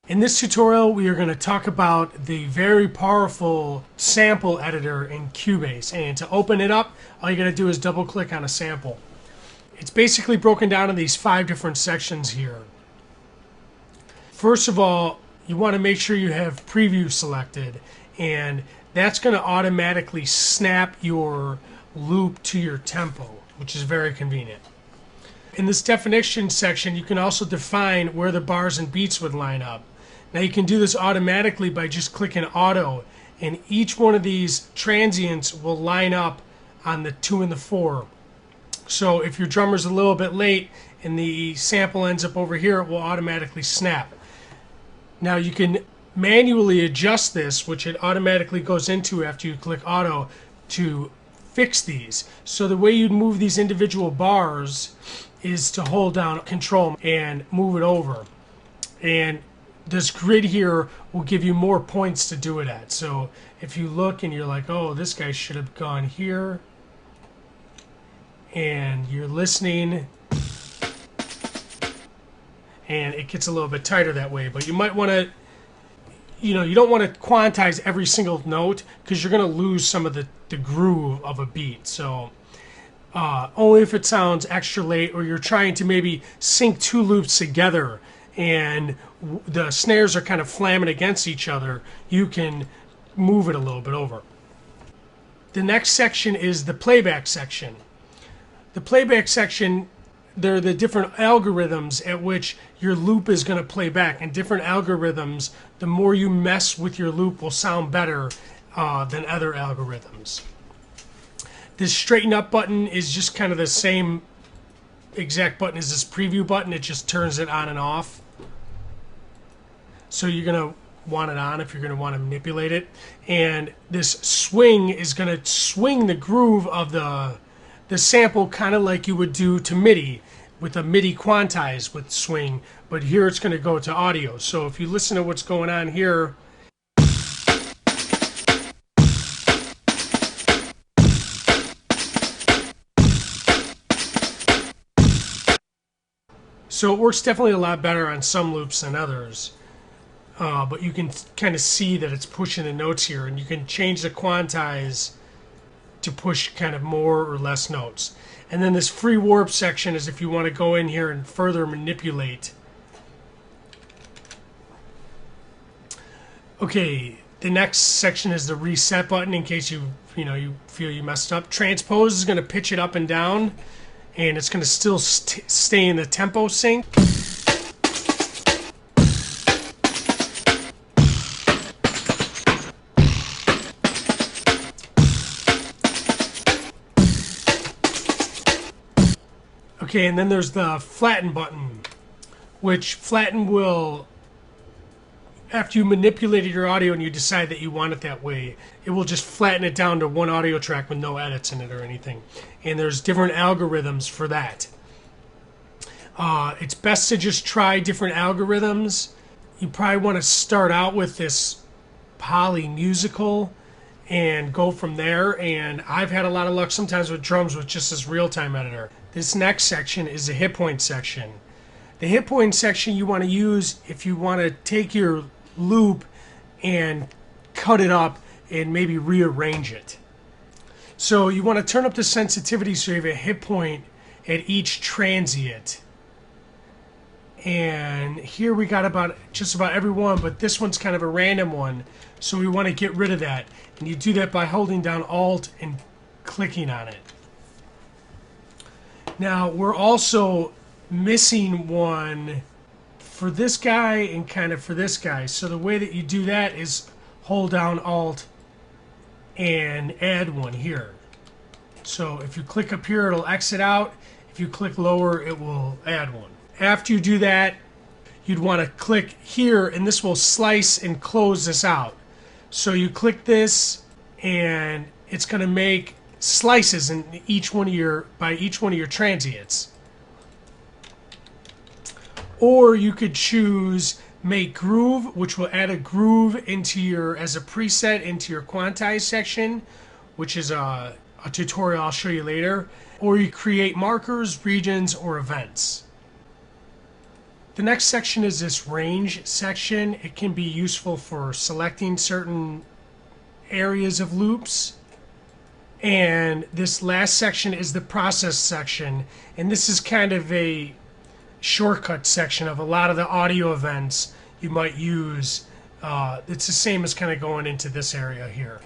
In this tutorial, we are going to talk about the very powerful sample editor in Cubase. And to open it up, all you got to do is double click on a sample. It's basically broken down in these 5 different sections here. First of all, you want to make sure you have preview selected, and that's going to automatically snap your loop to your tempo, which is very convenient. In this definition section, you can also define where the bars and beats would line up. Now you can do this automatically by just clicking auto, and each one of these transients will line up on the 2 and the 4. So if your drummer's a little bit late and the sample ends up over here, it will automatically snap. Now you can manually adjust this, which it automatically goes into after you click auto, to fix these. So the way you'd move these individual bars is to hold down control and move it over. And this grid here will give you more points to do it at. So if you look and you're like, oh, this guy should have gone here, and you're listening, and it gets a little bit tighter that way. But you might want to, you don't want to quantize every single note, because you're going to lose some of the groove of a beat. So only if it sounds extra late, or you're trying to maybe sync 2 loops together and the snares are kind of flamming against each other, you can move it a little bit over. The next section is the playback section. The playback section, there are the different algorithms at which your loop is going to play back. And different algorithms, the more you mess with your loop, will sound better than other algorithms. This straighten up button is just kind of the same exact button as this preview button. It just turns it on and off. So you're going to want it on if you're going to want to manipulate it. And this swing is going to swing the groove of the sample, kind of like you would do to MIDI with a MIDI quantize with swing. But here it's going to go to audio. So if you listen to what's going on here, so it works definitely a lot better on some loops than others. But you can kind of see that it's pushing the notes here, and you can change the quantize to push kind of more or less notes. And then this free warp section is if you want to go in here and further manipulate. Okay, the next section is the reset button in case you feel you messed up. Transpose is going to pitch it up and down, and it's going to still stay in the tempo sync. Okay, and then there's the flatten button, which flatten will, after you manipulated your audio and you decide that you want it that way, it will just flatten it down to one audio track with no edits in it or anything. And there's different algorithms for that. It's best to just try different algorithms. You probably want to start out with this Poly Musical and go from there. And I've had a lot of luck sometimes with drums with just this real-time editor. This next section is the hit point section. The hit point section you want to use if you want to take your loop and cut it up and maybe rearrange it. So you want to turn up the sensitivity so you have a hit point at each transient. And here we got just about every one, but this one's kind of a random one. So we want to get rid of that. And you do that by holding down Alt and clicking on it. Now we're also missing one for this guy and kind of for this guy. So the way that you do that is hold down Alt and add one here. So if you click up here, it'll exit out. If you click lower, it will add one. After you do that, you'd want to click here, and this will slice and close this out. So you click this, and it's going to make slices in each one of your transients. Or you could choose make groove, which will add a groove into your as a preset into your quantize section, which is a tutorial I'll show you later. Or you create markers, regions, or events. The next section is this range section. It can be useful for selecting certain areas of loops. And this last section is the process section. And this is kind of a shortcut section of a lot of the audio events you might use. It's the same as kind of going into this area here.